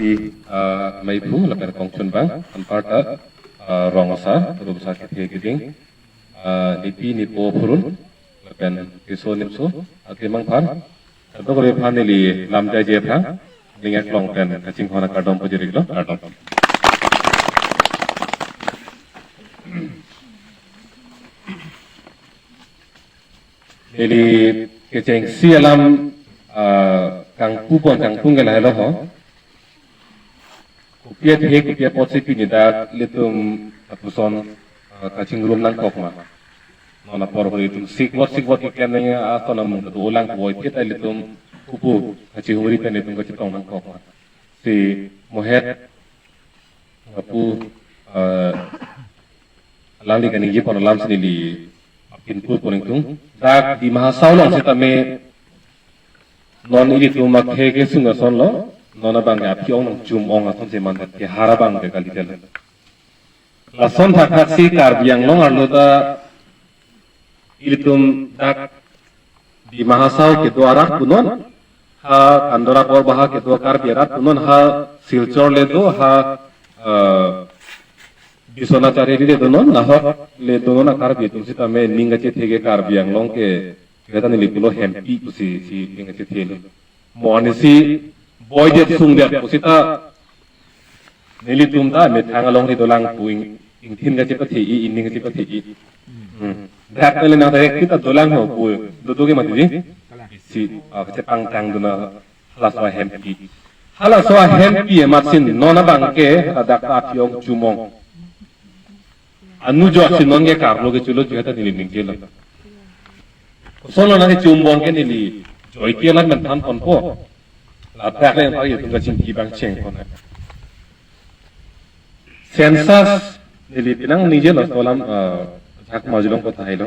si mai bu la per kong chun bang an parta rongsa rubsa ke the giding nipi ni po phurun la pen kiso nipso ake mang phar to ko re phane li lam ja je phra lingak long pen kaching khona kadom pojiri lo kadom eli kecheng si alam kang pupon kang tunggal halo ho kupiat he kupiat positif ni da litum apuson kaching rum lang kok ma nona por itu sikwat ikan nya atau namun tu ulang boy kita litum kupu kaching huri pen litum kachitong lang kok ma si mohet apu lali kan ingi pon alam sini li input pon itu dak di mahasaulang sita me non ini tu mak hege sunga son lo nona bang api ong jum ong aton se man ke harabang de kali tel la son thak si kar biang long arlo da ilitum dak di mahasau ke duara punon ha andora por baha ke dua kar biarat punon ha silchor le do ha bisona cari le do non na le do na kar bi tum sita me ninga che thege kar biang long ke kita ni lipulo hempi si ingat cetelo mo ani si boy det sung det posita nili tumta me thangalong ri dolang puing ingthin ga chepati I inning ga chepati I dak pele na dek kita dolang ho pu do ge mati si chepang tang duna halaswa hempi matsin nona bangke dak apiong chumong anu jo sin nonge karlo ge chulo jeta ni ning jelo solo nanti cumbon kan ini joy kialan mentan pon po la tak yang tadi itu gacing kibang ceng pon sensas ini pinang nije lo dalam hak majulong kota hilo